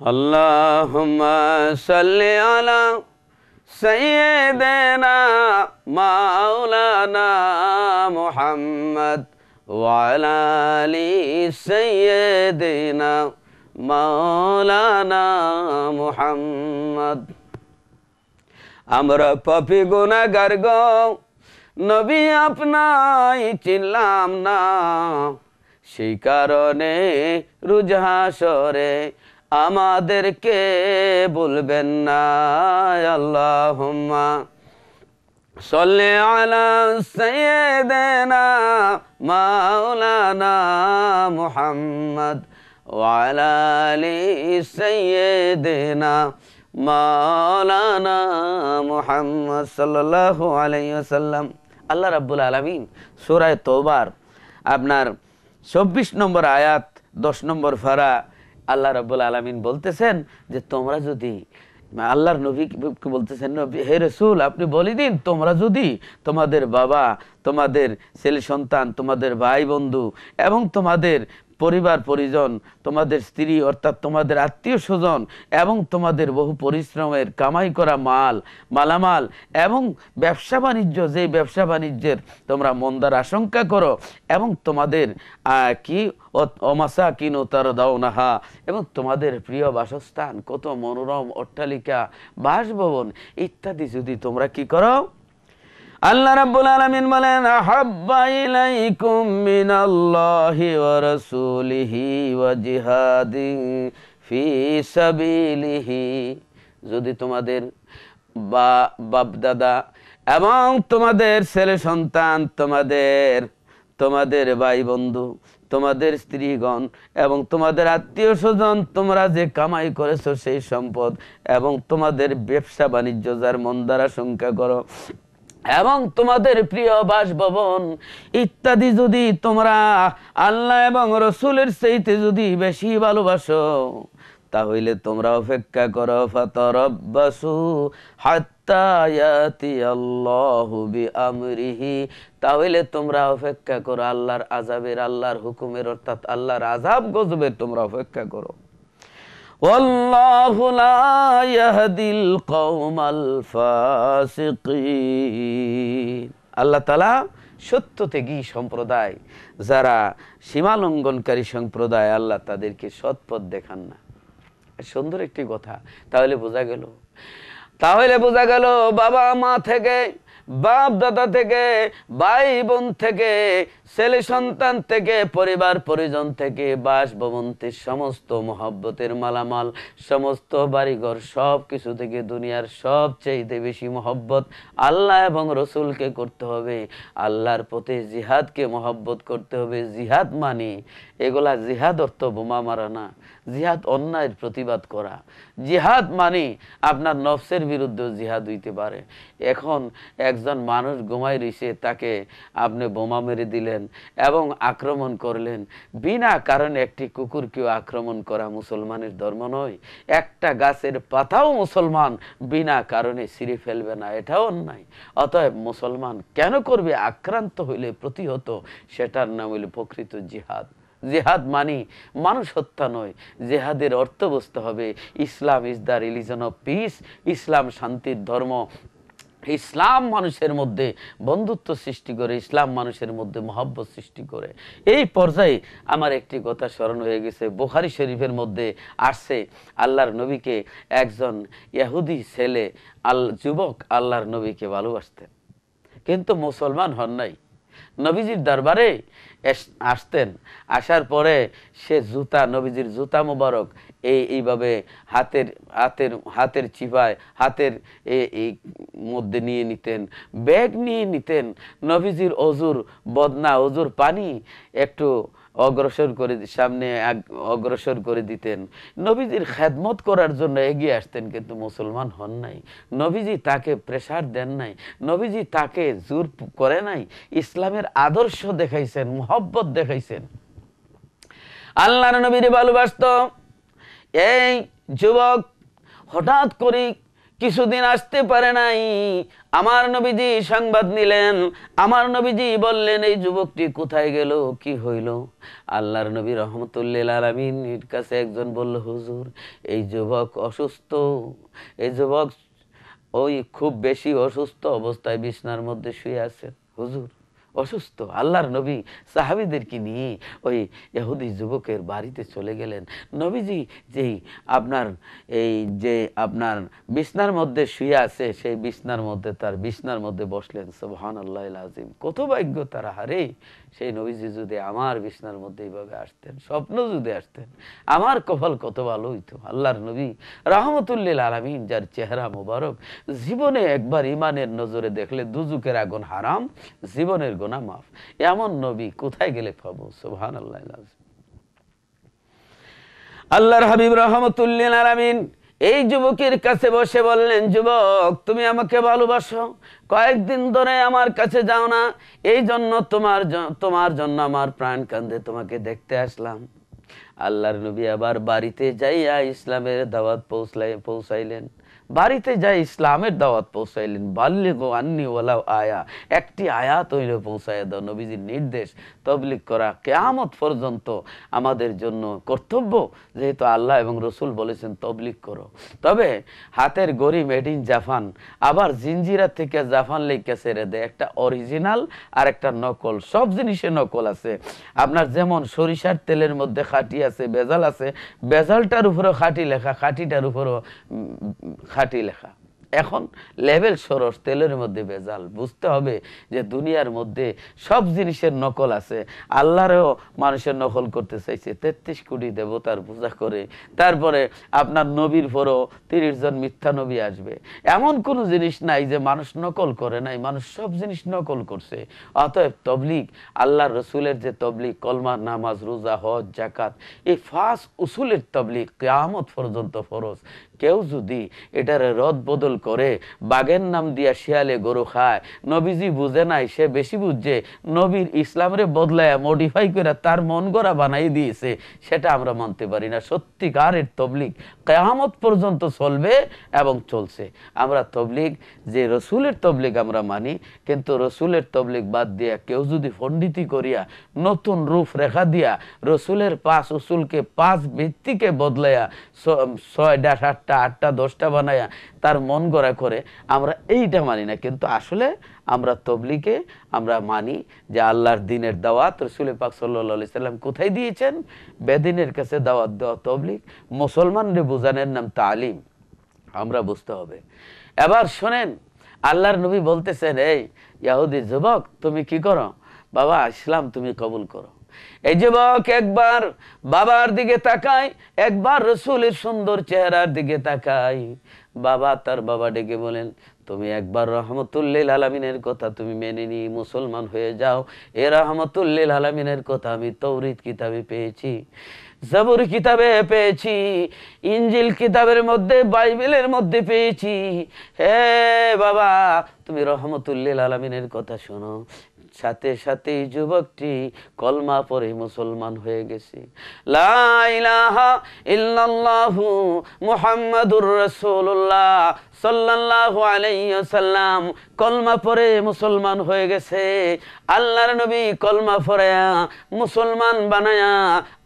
আল্লাহুম্মা সাল্লি আলা সাইয়্যিদিনা মাওলানা মুহাম্মদ ওয়া আলা আলি সাইয়্যিদিনা মাওলানা মুহাম্মদ। আমরা পাপী গুনাহগার গো নবী আপনাই চিনলাম না, সেই কারণে রোজ হাশরে আমাদেরকে বলবেন না। আল্লাহুম্মা সাল্লি আলা সাইয়্যিদিনা মাওলানা মুহাম্মদ ওয়া আলা আলি সাইয়্যিদিনা মাওলানা মুহাম্মদ সাল্লাল্লাহু আলাইহি ওয়াসাল্লাম। আল্লাহ রাব্বুল আলামিন সূরা তওবার আপনার ২৪ নম্বর আয়াত ১০ নম্বর ফারা আল্লাহ রাব্বুল আলামিন বলতেছেন যে তোমরা যদি আল্লাহর নবীকে বলতেছেন, হে রাসূল আপনি বলে দিন, তোমরা যদি তোমাদের বাবা, তোমাদের ছেলে সন্তান, তোমাদের ভাই বন্ধু এবং তোমাদের পরিবার পরিজন, তোমাদের স্ত্রী অর্থাৎ তোমাদের আত্মীয় স্বজন এবং তোমাদের বহু পরিশ্রমের কামাই করা মালামাল এবং ব্যবসা বাণিজ্য, যে ব্যবসা বাণিজ্যের তোমরা মন্দার আশঙ্কা করো এবং তোমাদের অমাসাকিন তারদাউনাহা এবং তোমাদের প্রিয় বাসস্থান, কত মনোরম অট্টালিকা, বাসভবন ইত্যাদি যদি তোমরা কি করো, আল্লাহ রাব্বুল আলামিন বলেন আহাব্বা ইলাইকুম মিনাল্লাহি ওয়া রাসূলিহি ওয়া জিহাদিন ফি সাবিলিহি, যদি তোমাদের বাপ দাদা এবং তোমাদের ছেলে সন্তান, তোমাদের ভাই বন্ধু, তোমাদের স্ত্রীগণ এবং তোমাদের আত্মীয় স্বজন, তোমরা যে কামাই করেছো সেই সম্পদ এবং তোমাদের ব্যবসা বাণিজ্য যার মন্দার আশঙ্কা করো এবং তোমাদের প্রিয় বাসভবন ইত্যাদি যদি তোমরা আল্লাহ এবং রসুলের চাইতে যদি বেশি ভালোবাসো, তাহলে তোমরা অপেক্ষা করো, ফাতারাব্বাসু হাত্তা ইয়াতি আল্লাহু বিআমরিহি, তাহলে তোমরা অপেক্ষা করো আল্লাহর আযাবের, আল্লাহর হুকুমের অর্থাৎ আল্লাহর আযাব গজবের তোমরা অপেক্ষা করো। ওয়াল্লাহু লা ইয়াহদিল কওমাল ফাসিকিন, আল্লাহ তাআলা সত্যত্যাগী সম্প্রদায়, যারা সীমালঙ্ঘনকারী সম্প্রদায়, আল্লাহ তাদেরকে সৎ পথ দেখান না। সুন্দর একটি কথা। তাহলে বোঝা গেল বাবা মা থেকে, বাপ দাদা থেকে, ভাই বোন থেকে, ছেলে সন্তান থেকে, পরিবার পরিজন থেকে, বাসভবন্তের সমস্ত মহব্বতের মালামাল, সমস্ত বাড়িঘর, সব কিছু থেকে দুনিয়ার সবচেয়ে বেশি মহব্বত আল্লাহ এবং রসুলকে করতে হবে। আল্লাহর পথে জিহাদকে মহব্বত করতে হবে। জিহাদ মানে এগুলা, জিহাদ অর্থ বোমা মারা না, জিহাদ অন্যায়ের প্রতিবাদ করা। জিহাদ মানে আপনার নফসের বিরুদ্ধেও জিহাদ হইতে পারে। এখন একজন মানুষ ঘুমাই রইছে, তাকে আপনি বোমা মেরে দিলেন এবং আক্রমণ করলেন, বিনা কারণে একটি কুকুরকেও আক্রমণ করা মুসলমানের ধর্ম নয়। একটা গাছের পাতাও মুসলমান বিনা কারণে ছিঁড়ে ফেলবে না, এটাও অন্যায়। অতএব মুসলমান কেন করবে? আক্রান্ত হইলে প্রতিহত, সেটার নাম হইল প্রকৃত জিহাদ। জিহাদ মানি মানুষ হত্যা নয়। জিহাদের অর্থ বুঝতে হবে, Islam is the religion of peace, ইসলাম শান্তির ধর্ম। ইসলাম মানুষের মধ্যে বন্ধুত্ব সৃষ্টি করে, ইসলাম মানুষের মধ্যে মহব্বত সৃষ্টি করে। এই পর্যায়ে আমার একটি কথা স্মরণ হয়ে গেছে, বুখারী শরীফের মধ্যে আসছে, আল্লাহর নবীকে একজন ইহুদি ছেলে যুবক আল্লাহর নবীকে ভালোবাসতেন, কিন্তু মুসলমান হন নাই। নবীজির দরবারে আসতেন, আসার পরে সে জুতা, নবীজির জুতা মুবারক এইভাবে হাতের চিপায়, হাতের এই মধ্যে নিয়ে নিতেন, ব্যাগ নিয়ে নিতেন। নবীজির অজুর বদনা, অজুর পানি একটু সামনে অগ্রসর করে দিতেন। নবীজির খেদমত করার জন্য এগিয়ে আসতেন, কিন্তু মুসলমান হন নাই। নবীজি তাকে প্রেসার দেন নাই, নবীজি তাকে জোর করে নাই। ইসলামের আদর্শ দেখাইছেন, মুহব্বত দেখাইছেন। আল্লাহর নবীর ভালোবাসত। এই যুবক হঠাৎ করে কিছুদিন আসতে পারে নাই। আমার নবীজি সংবাদ নিলেন, আমার নবীজি বললেন এই যুবকটি কোথায় গেল, কি হইল? আল্লাহর নবী রহমতুল্লিল আলামিনের কাছে একজন বলল, হুজুর এই যুবক অসুস্থ, এই যুবক ওই খুব বেশি অসুস্থ অবস্থায় বিছনার মধ্যে শুয়ে আছেন। হুজুর অসুস্থ। আল্লাহর নবী সাহাবীদেরকে নিয়ে ওই ইহুদি যুবকের বাড়িতে চলে গেলেন। নবীজি যেই আপনার এই যে আপনার বিছনার মধ্যে শুয়ে আছে, সেই বিছনার মধ্যে তার বিছনার মধ্যে বসলেন। সুবহানাল্লাহিল আযীম, কত ভাগ্য তারা! হারে, সেই নবীজি যদি আমার বিছনার মধ্যে এইভাবে আসতেন, স্বপ্ন যদি আসতেন, আমার কপাল কত ভালো হইতো। আল্লাহর নবী রাহমাতুল্লিল আলামিন, যার চেহারা মোবারক, জীবনে একবার ইমানের নজরে দেখলে দুজুকের আগুন হারাম, জীবনের গুনাহ মাফ, এমন নবী কোথায় গেলে পাবো? সুবহানাল্লাহিল আযীম। আল্লাহর হাবিব রাহমাতুল্লিল আলামিন এই যুবকের কাছে বসে বললেন, যুবক তুমি আমাকে ভালোবাসো, কয়েকদিন ধরে আমার কাছে যাও না, এই জন্য তোমার জন্য আমার প্রাণ কান্দে, তোমাকে দেখতে আসলাম। আল্লাহর নবী আবার বাড়িতে যাইয়া ইসলামের দাওয়াত পৌঁছাইলেন। বাড়িতে যাই ইসলামের দাওয়াত পৌঁছাইলেন। বাল্লিগু আন্নি ওয়ালাউ আয়া, একটি আয়াত হইল পৌঁছাইয়া দাও। নবীজির নির্দেশ, তবলিগ করা কিয়ামত পর্যন্ত আমাদের জন্য কর্তব্য, যেহেতু আল্লাহ এবং রসুল বলেছেন তবলিগ করো। তবে হাতের গড়ি মেড ইন জাপান, আবার জিঞ্জিরা থেকে জাপান লেখা ছেড়ে দেয়, একটা অরিজিনাল আর একটা নকল। সব জিনিসে নকল আছে। আপনার যেমন সরিষার তেলের মধ্যে খাঁটি আছে, ভেজাল আছে, ভেজালটার উপরও খাঁটি লেখা, খাঁটিটার উপরও খাঁটি লেখা। এখন লেভেল সরস, তেলের মধ্যে ভেজাল। বুঝতে হবে যে দুনিয়ার মধ্যে সব জিনিসের নকল আছে। আল্লাহরেও মানুষের নকল করতে চাইছে, ৩৩ কোটি দেবতার পূজা করে। তারপরে আপনার নবীর পরও ৩০ জন মিথ্যা নবী আসবে। এমন কোনো জিনিস নাই যে মানুষ নকল করে নাই, মানুষ সব জিনিস নকল করছে। অতএব তবলিগ, আল্লাহ রসুলের যে তবলিগ, কলমা, নামাজ, রোজা, হজ, জাকাত, এই 5 উসুলের তবলিগ কিয়ামত পর্যন্ত ফরজ। কেউ যদি এটার রদ বদল করে, বাঘের নাম দিয়া শিয়ালে গরু খায়, নবীজি বুঝে নাই, সে বেশি বুঝছে, নবীর ইসলামরে বদলায় মডিফাই করে তার মন গড়া বানাই দিয়েছে, সেটা আমরা মানতে পারি না। সত্যিকারের তবলিগ কিয়ামত পর্যন্ত চলবে এবং চলছে। আমরা তবলিগ, যে রসুলের তবলিগ আমরা মানি, কিন্তু রসুলের তবলিগ বাদ দিয়া কেউ যদি পণ্ডিতি করিয়া নতুন রূপ রেখা দিয়া রসুলের 5 উসুলকে 5 ভিত্তিকে বদলাইয়া 6টা 7টা 8টা 10টা বানায়া তার মন গড়া করে, আমরা এইটা মানি না। কিন্তু আসলে আমরা তবলিগে আমরা মানি যে আল্লাহর দ্বীনের দাওয়াত রাসূল পাক সাল্লাল্লাহু আলাইহি সাল্লাম কোথায় দিয়েছেন? বেদিনের কাছে দাওয়াত দেওয়া তবলিগ, মুসলমানদের বোঝানোর নাম তালিম। আমরা বুঝতে হবে। এবার শোনেন, আল্লাহর নবী বলতেছেন, এই ইহুদি যুবক তুমি কি করো? বাবা ইসলাম তুমি কবুল করো। এই যুবক একবার বাবার দিকে তাকায়, একবার রসুলের সুন্দর চেহারার দিকে তাকায়। বাবা, তার বাবা ডেকে বলেন, তুমি একবার রহমতুল্লিল আলামিনের কথা তুমি মেনে নিয়ে মুসলমান হয়ে যাও। এ রহমতুল্লিল আলামিনের কথা আমি তাওরীত কিতাবে পেয়েছি, জাবুর কিতাবে পেয়েছি, ইনজিল কিতাবের মধ্যে, বাইবেলের মধ্যে পেয়েছি। হে বাবা, তুমি রহমতুল্লিল আলামিনের কথা শোনো। সাথে সাথে যুবকটি কলমা পড়ে মুসলমান হয়ে গেছে। লা ইলাহা ইল্লাল্লাহু মুহাম্মাদুর রাসূলুল্লাহ সাল্লাল্লাহু আলাইহি ওয়াসাল্লাম কলমা পড়ে মুসলমান হয়ে গেছে। আল্লাহর নবী কলমা পড়ে মুসলমান বানায়া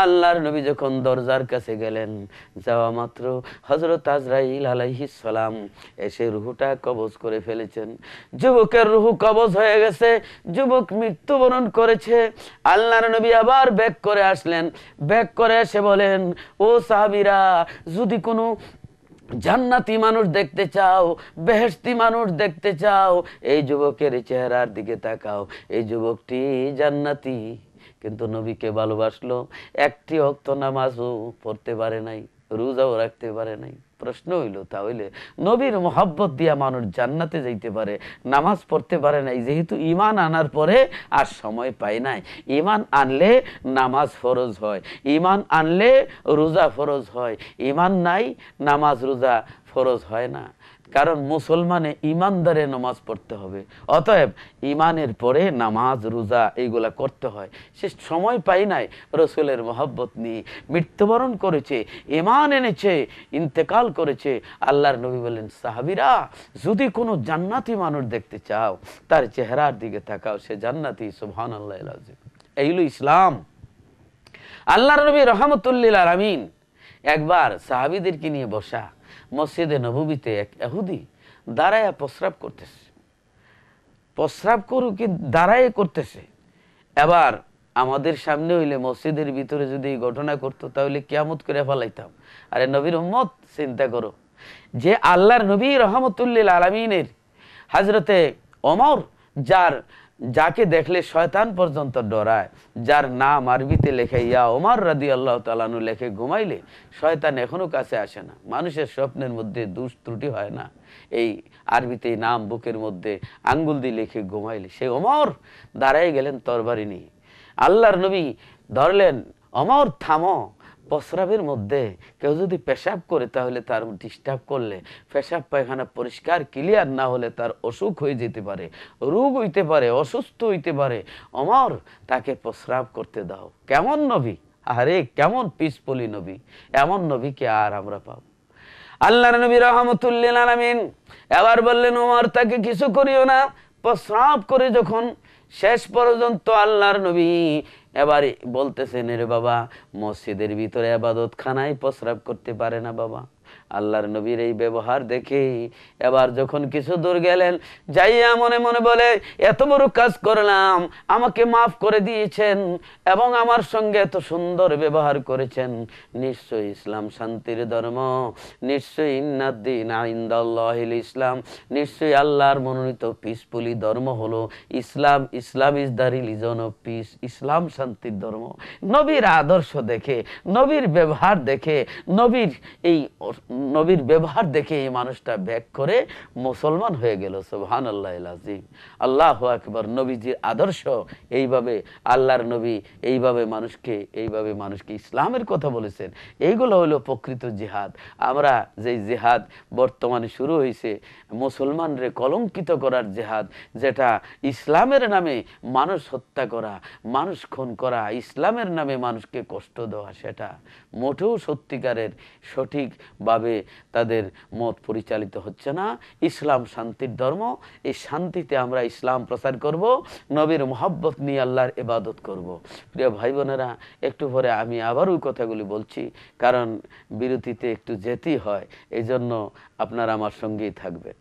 আল্লাহর নবী যখন দরজার কাছে গেলেন, যাওয়া মাত্র হযরত আজরাইল আলাইহিস সালাম এসে রূহটা কবজ করে ফেলেছেন। যুবকের রূহ কবজ হয়ে গেছে, যুবক মৃত্যুবরণ করেছে। আল্লাহর নবী আবার ব্যাক করে আসলেন। ব্যাক করে এসে বলেন, ও সাহাবীরা, যদি কোনো জান্নাতি মানুষ দেখতে চাও, বেহেশতি মানুষ দেখতে চাও, এই যুবকের চেহারার দিকে তাকাও। এই যুবকটি জান্নাতি, কিন্তু নবীকে ভালোবাসলো, একটি ওয়াক্ত নামাজও পড়তে পারে নাই, রোজাও রাখতে পারে নাই। প্রশ্ন হইল, তাহলে নবীর মোহাব্বত দিয়া মানুষ জান্নাতে যাইতে পারে, নামাজ পড়তে পারে নাই, যেহেতু ঈমান আনার পরে আর সময় পায় নাই। ঈমান আনলে নামাজ ফরজ হয়, ঈমান আনলে রোজা ফরজ হয়, ঈমান নাই নামাজ রোজা ফরজ হয় না। কারণ মুসলমানে ইমানদারে নামাজ পড়তে হবে, অতএব ইমানের পরে নামাজ রোজা এইগুলা করতে হয়। সে সময় পাই নাই, রসুলের মহব্বত নিয়ে মৃত্যুবরণ করেছে, ইমান এনেছে, ইন্তেকাল করেছে। আল্লাহর নবী বলেন, সাহাবীরা যদি কোনো জান্নাতি মানুষ দেখতে চাও তার চেহারার দিকে তাকাও, সে জান্নাতি। সুবহানাল্লাহ আযীম। এই হলো ইসলাম। আল্লাহর নবী রহমতুল্লিল আলামিন একবার সাহাবীদেরকে নিয়ে বসা মসজিদে নববীতে এক ইহুদি দাঁড়ায় প্রস্রাব করতেছে। প্রস্রাব করুক দাঁড়ায় করতেছে। এবার আমাদের সামনে হইলে মসজিদের ভিতরে যদি এই ঘটনা করতো তাহলে কিয়ামত করে ফেলাইতাম। আরে নবীর উম্মত, চিন্তা করো যে আল্লাহর নবী রহমতুল্লিল আলামিনের হযরতে ওমর, যাকে দেখলে শয়তান পর্যন্ত ডরায়, যার নাম আরবিতে লেখে ইয়া ওমর রাদিয়াল্লাহু তাআলা আনহু লেখে ঘুমাইলে শয়তান এখনো কাছে আসে না। মানুষের স্বপ্নের মধ্যে দোষ ত্রুটি হয় না, এই আরবিতে নাম বুকের মধ্যে আঙ্গুল দিয়ে লেখে ঘুমাইলে। সেই ওমর দাঁড়ায় গেলেন তরবারি নিয়ে। আল্লাহর নবী ধরলেন, ওমর থামো, প্রস্রাবের মধ্যে কেউ যদি পেশাব করে তাহলে তার ডিস্টার্ব করলে, পেশাব পায়খানা পরিষ্কার ক্লিয়ার না হলে তার অসুখ হয়ে যেতে পারে, রোগ হইতে পারে, অসুস্থ হইতে পারে। ওমর তাকে প্রস্রাব করতে দাও। কেমন নবী! আরে কেমন পিসপলি নবী! এমন নবীকে আর আমরা পাব? আল্লাহর নবী রহমতুল্লিল আলামিন এবার বললেন, ওমর তাকে কিছু করিও না। প্রস্রাব করে যখন শেষ পর্যন্ত আল্লাহর নবী এবার বলতেছেন, রে বাবা, মসজিদের ভিতরে ইবাদত খানায় প্রস্রাব করতে পারে না বাবা। আল্লাহর নবীর এই ব্যবহার দেখে এবার যখন কিছু দূর গেলেন, যাইয়া মনে মনে বলে, এত বড় কাজ করলাম, আমাকে মাফ করে দিয়েছেন এবং আমার সঙ্গে এত সুন্দর ব্যবহার করেছেন। নিশ্চয়ই ইসলাম শান্তির ধর্ম, নিশ্চয়ই ইন্নাদ্দীন ইনদাল্লাহিল ইসলাম, নিশ্চয়ই আল্লাহর মনোনীত পিসফুলি ধর্ম হলো ইসলাম। Islam is the religion of peace. ইসলাম শান্তির ধর্ম। নবীর আদর্শ দেখে, নবীর ব্যবহার দেখে, নবীর ব্যবহার দেখে এই মানুষটা ব্যাক করে মুসলমান হয়ে গেল। সুবহানাল্লাহিল আযীম। আল্লাহু আকবার। নবীজির আদর্শ এইভাবে, আল্লাহর নবী এইভাবে মানুষকে ইসলামের কথা বলেছেন। এইগুলো হলো প্রকৃত জিহাদ। আমরা যে জিহাদ বর্তমানে শুরু হয়েছে, মুসলমানরে কলঙ্কিত করার জিহাদ, যেটা ইসলামের নামে মানুষ হত্যা করা, মানুষ খুন করা, ইসলামের নামে মানুষকে কষ্ট দেওয়া, সেটা মোটেও সত্যিকারের সঠিকভাবে তাদের মত পরিচালিত হচ্ছে না। ইসলাম শান্তির ধর্ম। এই শান্তিতে আমরা ইসলাম প্রচার করব, নবীর মহব্বত নিয়ে আল্লাহর ইবাদত করব। প্রিয় ভাই বোনেরা, একটু পরে আমি আবার ওই কথাগুলি বলছি, কারণ বিরতিতে একটু যেতেই হয়, এই জন্য আপনারা আমার সঙ্গেই থাকবেন।